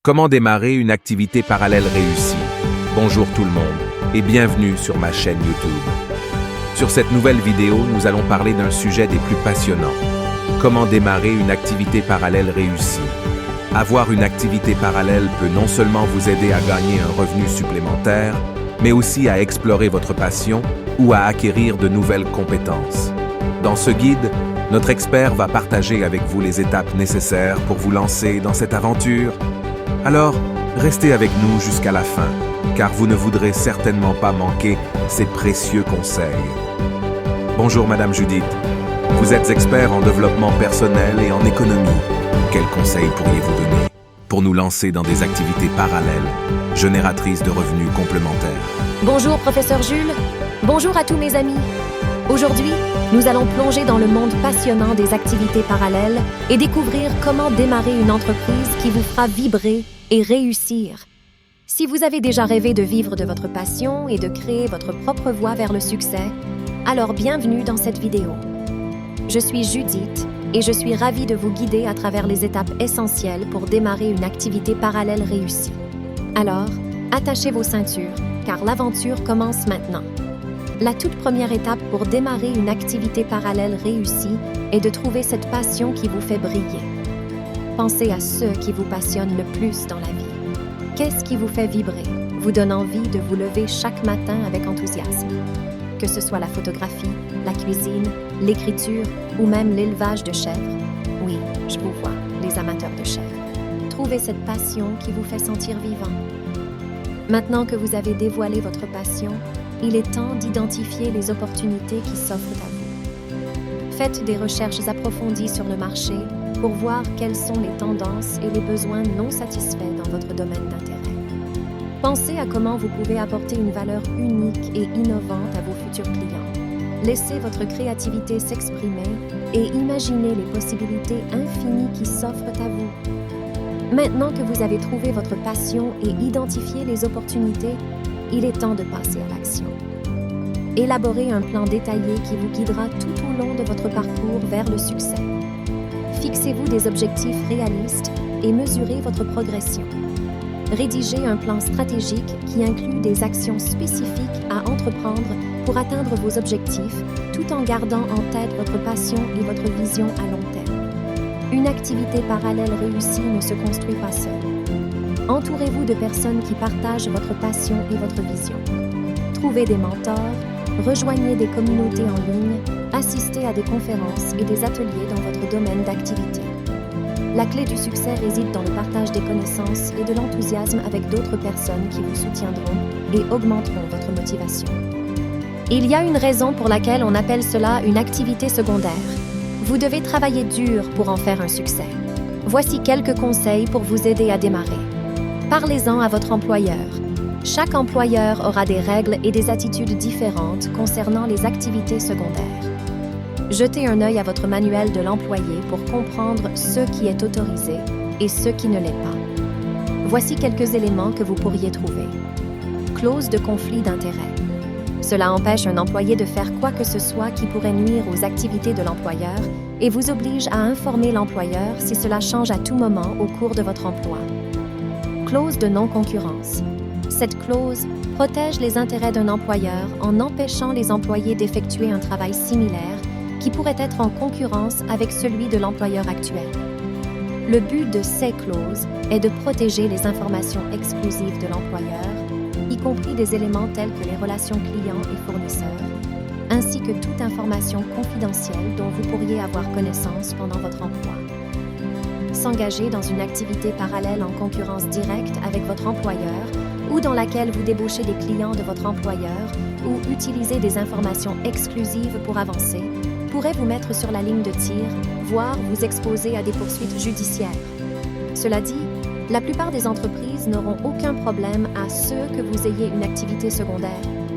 Comment démarrer une activité parallèle réussie? Bonjour tout le monde et bienvenue sur ma chaîne YouTube. Sur cette nouvelle vidéo, nous allons parler d'un sujet des plus passionnants. Comment démarrer une activité parallèle réussie? Avoir une activité parallèle peut non seulement vous aider à gagner un revenu supplémentaire, mais aussi à explorer votre passion ou à acquérir de nouvelles compétences. Dans ce guide, notre expert va partager avec vous les étapes nécessaires pour vous lancer dans cette aventure. Alors, restez avec nous jusqu'à la fin, car vous ne voudrez certainement pas manquer ces précieux conseils. Bonjour Madame Judith, vous êtes expert en développement personnel et en économie. Quels conseils pourriez-vous donner pour nous lancer dans des activités parallèles, génératrices de revenus complémentaires? Bonjour Professeur Jules, bonjour à tous mes amis. Aujourd'hui, nous allons plonger dans le monde passionnant des activités parallèles et découvrir comment démarrer une entreprise qui vous fera vibrer et réussir. Si vous avez déjà rêvé de vivre de votre passion et de créer votre propre voie vers le succès, alors bienvenue dans cette vidéo. Je suis Judith et je suis ravie de vous guider à travers les étapes essentielles pour démarrer une activité parallèle réussie. Alors, attachez vos ceintures, car l'aventure commence maintenant. La toute première étape pour démarrer une activité parallèle réussie est de trouver cette passion qui vous fait briller. Pensez à ce qui vous passionne le plus dans la vie. Qu'est-ce qui vous fait vibrer, vous donne envie de vous lever chaque matin avec enthousiasme? Que ce soit la photographie, la cuisine, l'écriture ou même l'élevage de chèvres. Oui, je vous vois, les amateurs de chèvres. Trouvez cette passion qui vous fait sentir vivant. Maintenant que vous avez dévoilé votre passion, il est temps d'identifier les opportunités qui s'offrent à vous. Faites des recherches approfondies sur le marché pour voir quelles sont les tendances et les besoins non satisfaits dans votre domaine d'intérêt. Pensez à comment vous pouvez apporter une valeur unique et innovante à vos futurs clients. Laissez votre créativité s'exprimer et imaginez les possibilités infinies qui s'offrent à vous. Maintenant que vous avez trouvé votre passion et identifié les opportunités, il est temps de passer à l'action. Élaborez un plan détaillé qui vous guidera tout au long de votre parcours vers le succès. Fixez-vous des objectifs réalistes et mesurez votre progression. Rédigez un plan stratégique qui inclut des actions spécifiques à entreprendre pour atteindre vos objectifs, tout en gardant en tête votre passion et votre vision à long terme. Une activité parallèle réussie ne se construit pas seule. Entourez-vous de personnes qui partagent votre passion et votre vision. Trouvez des mentors, rejoignez des communautés en ligne, assistez à des conférences et des ateliers dans votre domaine d'activité. La clé du succès réside dans le partage des connaissances et de l'enthousiasme avec d'autres personnes qui vous soutiendront et augmenteront votre motivation. Il y a une raison pour laquelle on appelle cela une activité secondaire. Vous devez travailler dur pour en faire un succès. Voici quelques conseils pour vous aider à démarrer. Parlez-en à votre employeur. Chaque employeur aura des règles et des attitudes différentes concernant les activités secondaires. Jetez un œil à votre manuel de l'employé pour comprendre ce qui est autorisé et ce qui ne l'est pas. Voici quelques éléments que vous pourriez trouver. Clause de conflit d'intérêts. Cela empêche un employé de faire quoi que ce soit qui pourrait nuire aux activités de l'employeur et vous oblige à informer l'employeur si cela change à tout moment au cours de votre emploi. Clause de non-concurrence. Cette clause protège les intérêts d'un employeur en empêchant les employés d'effectuer un travail similaire qui pourrait être en concurrence avec celui de l'employeur actuel. Le but de ces clauses est de protéger les informations exclusives de l'employeur, y compris des éléments tels que les relations clients et fournisseurs, ainsi que toute information confidentielle dont vous pourriez avoir connaissance pendant votre emploi. S'engager dans une activité parallèle en concurrence directe avec votre employeur ou dans laquelle vous débauchez des clients de votre employeur ou utilisez des informations exclusives pour avancer pourrait vous mettre sur la ligne de tir, voire vous exposer à des poursuites judiciaires. Cela dit, la plupart des entreprises n'auront aucun problème à ce que vous ayez une activité secondaire,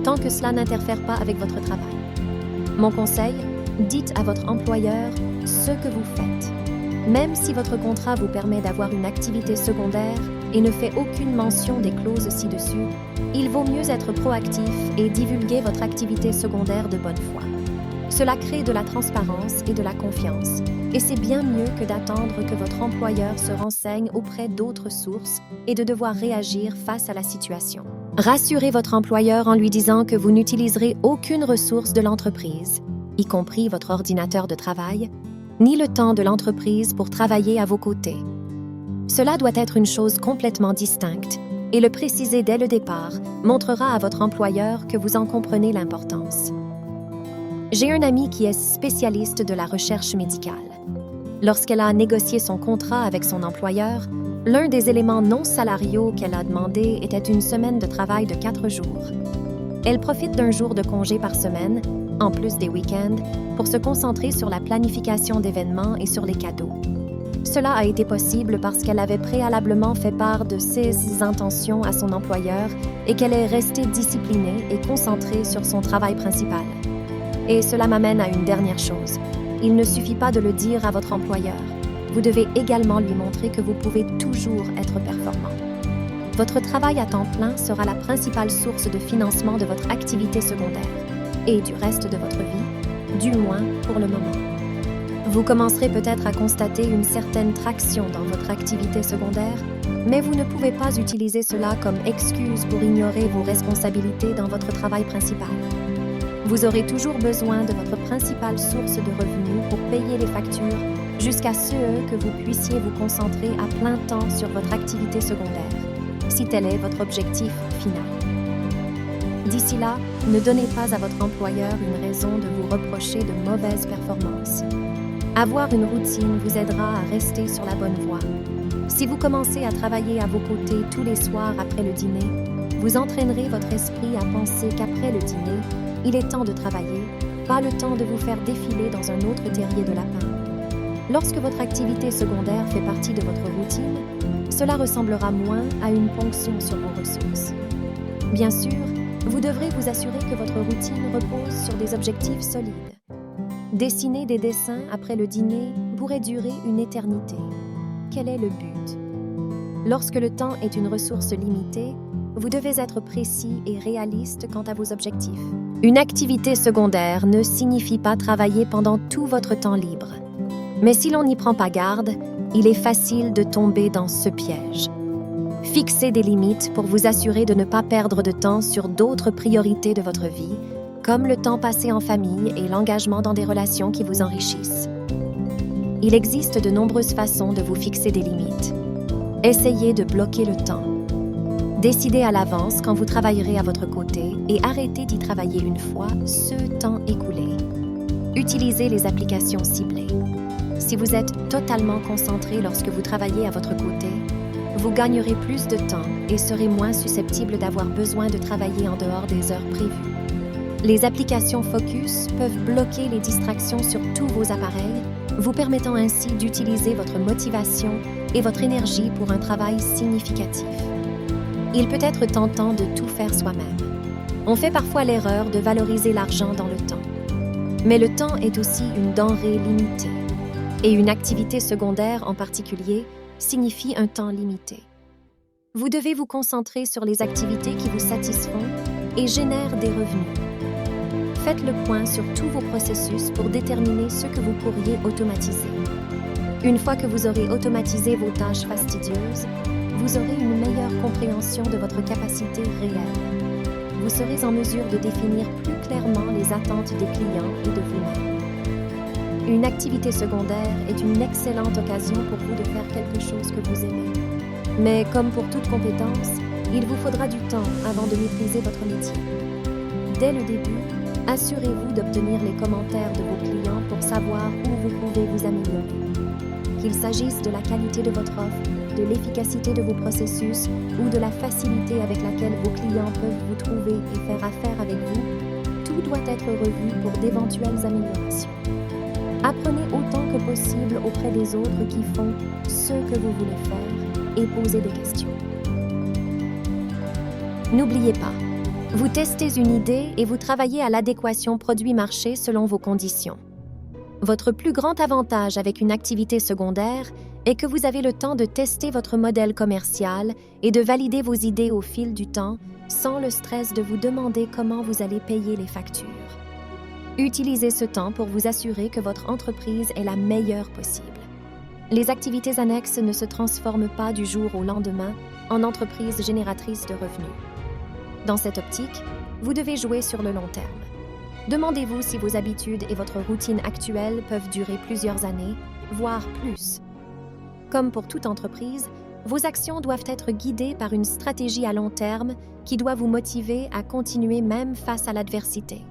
tant que cela n'interfère pas avec votre travail. Mon conseil, dites à votre employeur ce que vous faites. Même si votre contrat vous permet d'avoir une activité secondaire et ne fait aucune mention des clauses ci-dessus, il vaut mieux être proactif et divulguer votre activité secondaire de bonne foi. Cela crée de la transparence et de la confiance, et c'est bien mieux que d'attendre que votre employeur se renseigne auprès d'autres sources et de devoir réagir face à la situation. Rassurez votre employeur en lui disant que vous n'utiliserez aucune ressource de l'entreprise, y compris votre ordinateur de travail, ni le temps de l'entreprise pour travailler à vos côtés. Cela doit être une chose complètement distincte, et le préciser dès le départ montrera à votre employeur que vous en comprenez l'importance. J'ai un ami qui est spécialiste de la recherche médicale. Lorsqu'elle a négocié son contrat avec son employeur, l'un des éléments non salariaux qu'elle a demandé était une semaine de travail de 4 jours. Elle profite d'un jour de congé par semaine, en plus des week-ends, pour se concentrer sur la planification d'événements et sur les cadeaux. Cela a été possible parce qu'elle avait préalablement fait part de ses intentions à son employeur et qu'elle est restée disciplinée et concentrée sur son travail principal. Et cela m'amène à une dernière chose. Il ne suffit pas de le dire à votre employeur. Vous devez également lui montrer que vous pouvez toujours être performant. Votre travail à temps plein sera la principale source de financement de votre activité secondaire et du reste de votre vie, du moins pour le moment. Vous commencerez peut-être à constater une certaine traction dans votre activité secondaire, mais vous ne pouvez pas utiliser cela comme excuse pour ignorer vos responsabilités dans votre travail principal. Vous aurez toujours besoin de votre principale source de revenus pour payer les factures jusqu'à ce que vous puissiez vous concentrer à plein temps sur votre activité secondaire, si tel est votre objectif final. D'ici là, ne donnez pas à votre employeur une raison de vous reprocher de mauvaises performances. Avoir une routine vous aidera à rester sur la bonne voie. Si vous commencez à travailler à vos côtés tous les soirs après le dîner, vous entraînerez votre esprit à penser qu'après le dîner, il est temps de travailler, pas le temps de vous faire défiler dans un autre terrier de lapin. Lorsque votre activité secondaire fait partie de votre routine, cela ressemblera moins à une ponction sur vos ressources. Bien sûr, vous devrez vous assurer que votre routine repose sur des objectifs solides. Dessiner des dessins après le dîner pourrait durer une éternité. Quel est le but? Lorsque le temps est une ressource limitée, vous devez être précis et réaliste quant à vos objectifs. Une activité secondaire ne signifie pas travailler pendant tout votre temps libre. Mais si l'on n'y prend pas garde, il est facile de tomber dans ce piège. Fixez des limites pour vous assurer de ne pas perdre de temps sur d'autres priorités de votre vie, comme le temps passé en famille et l'engagement dans des relations qui vous enrichissent. Il existe de nombreuses façons de vous fixer des limites. Essayez de bloquer le temps. Décidez à l'avance quand vous travaillerez à votre côté et arrêtez d'y travailler une fois ce temps écoulé. Utilisez les applications ciblées. Si vous êtes totalement concentré lorsque vous travaillez à votre côté, vous gagnerez plus de temps et serez moins susceptible d'avoir besoin de travailler en dehors des heures prévues. Les applications Focus peuvent bloquer les distractions sur tous vos appareils, vous permettant ainsi d'utiliser votre motivation et votre énergie pour un travail significatif. Il peut être tentant de tout faire soi-même. On fait parfois l'erreur de valoriser l'argent dans le temps. Mais le temps est aussi une denrée limitée. Et une activité secondaire en particulier signifie un temps limité. Vous devez vous concentrer sur les activités qui vous satisfont et génèrent des revenus. Faites le point sur tous vos processus pour déterminer ce que vous pourriez automatiser. Une fois que vous aurez automatisé vos tâches fastidieuses, vous aurez une meilleure compréhension de votre capacité réelle. Vous serez en mesure de définir plus clairement les attentes des clients et de vous-même. Une activité secondaire est une excellente occasion pour vous de faire quelque chose que vous aimez. Mais comme pour toute compétence, il vous faudra du temps avant de maîtriser votre métier. Dès le début, assurez-vous d'obtenir les commentaires de vos clients pour savoir où vous pouvez vous améliorer. Qu'il s'agisse de la qualité de votre offre, de l'efficacité de vos processus ou de la facilité avec laquelle vos clients peuvent vous trouver et faire affaire avec vous, tout doit être revu pour d'éventuelles améliorations. Apprenez autant que possible auprès des autres qui font ce que vous voulez faire et posez des questions. N'oubliez pas, vous testez une idée et vous travaillez à l'adéquation produit-marché selon vos conditions. Votre plus grand avantage avec une activité secondaire est que vous avez le temps de tester votre modèle commercial et de valider vos idées au fil du temps sans le stress de vous demander comment vous allez payer les factures. Utilisez ce temps pour vous assurer que votre entreprise est la meilleure possible. Les activités annexes ne se transforment pas du jour au lendemain en entreprise génératrice de revenus. Dans cette optique, vous devez jouer sur le long terme. Demandez-vous si vos habitudes et votre routine actuelle peuvent durer plusieurs années, voire plus. Comme pour toute entreprise, vos actions doivent être guidées par une stratégie à long terme qui doit vous motiver à continuer même face à l'adversité.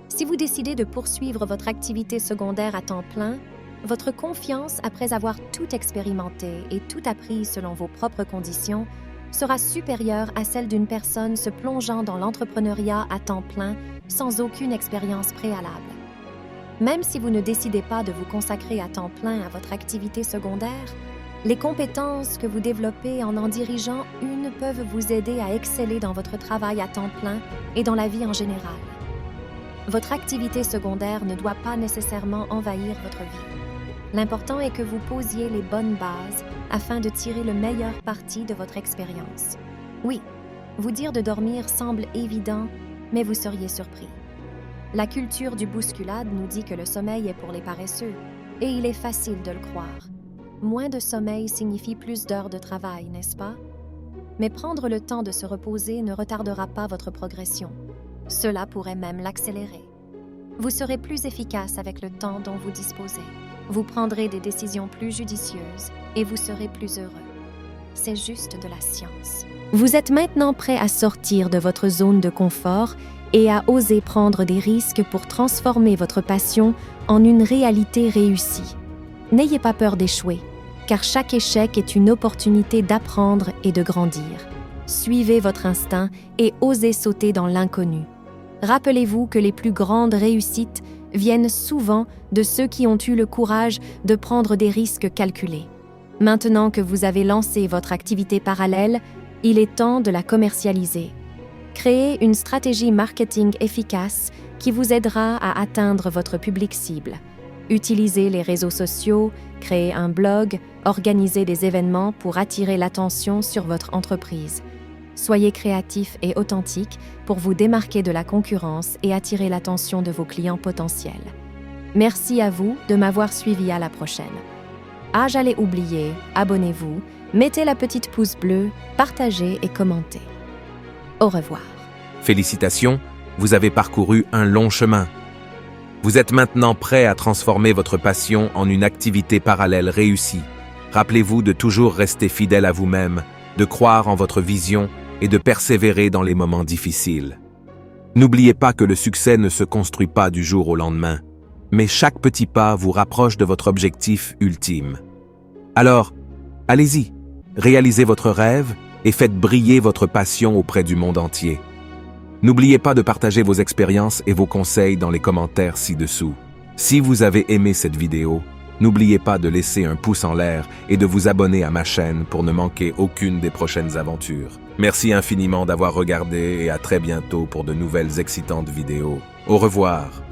Si vous décidez de poursuivre votre activité secondaire à temps plein, votre confiance après avoir tout expérimenté et tout appris selon vos propres conditions sera supérieure à celle d'une personne se plongeant dans l'entrepreneuriat à temps plein sans aucune expérience préalable. Même si vous ne décidez pas de vous consacrer à temps plein à votre activité secondaire, les compétences que vous développez en dirigeant une peuvent vous aider à exceller dans votre travail à temps plein et dans la vie en général. Votre activité secondaire ne doit pas nécessairement envahir votre vie. L'important est que vous posiez les bonnes bases afin de tirer le meilleur parti de votre expérience. Oui, vous dire de dormir semble évident, mais vous seriez surpris. La culture du bousculade nous dit que le sommeil est pour les paresseux, et il est facile de le croire. Moins de sommeil signifie plus d'heures de travail, n'est-ce pas? Mais prendre le temps de se reposer ne retardera pas votre progression. Cela pourrait même l'accélérer. Vous serez plus efficace avec le temps dont vous disposez. Vous prendrez des décisions plus judicieuses et vous serez plus heureux. C'est juste de la science. Vous êtes maintenant prêt à sortir de votre zone de confort et à oser prendre des risques pour transformer votre passion en une réalité réussie. N'ayez pas peur d'échouer, car chaque échec est une opportunité d'apprendre et de grandir. Suivez votre instinct et osez sauter dans l'inconnu. Rappelez-vous que les plus grandes réussites viennent souvent de ceux qui ont eu le courage de prendre des risques calculés. Maintenant que vous avez lancé votre activité parallèle, il est temps de la commercialiser. Créez une stratégie marketing efficace qui vous aidera à atteindre votre public cible. Utilisez les réseaux sociaux, créez un blog, organisez des événements pour attirer l'attention sur votre entreprise. Soyez créatif et authentique pour vous démarquer de la concurrence et attirer l'attention de vos clients potentiels. Merci à vous de m'avoir suivi. À la prochaine. Ah, j'allais oublier, abonnez-vous, mettez la petite pouce bleue, partagez et commentez. Au revoir. Félicitations, vous avez parcouru un long chemin. Vous êtes maintenant prêt à transformer votre passion en une activité parallèle réussie. Rappelez-vous de toujours rester fidèle à vous-même, de croire en votre vision et de persévérer dans les moments difficiles. N'oubliez pas que le succès ne se construit pas du jour au lendemain, mais chaque petit pas vous rapproche de votre objectif ultime. Alors, allez-y, réalisez votre rêve et faites briller votre passion auprès du monde entier. N'oubliez pas de partager vos expériences et vos conseils dans les commentaires ci-dessous. Si vous avez aimé cette vidéo, n'oubliez pas de laisser un pouce en l'air et de vous abonner à ma chaîne pour ne manquer aucune des prochaines aventures. Merci infiniment d'avoir regardé et à très bientôt pour de nouvelles excitantes vidéos. Au revoir.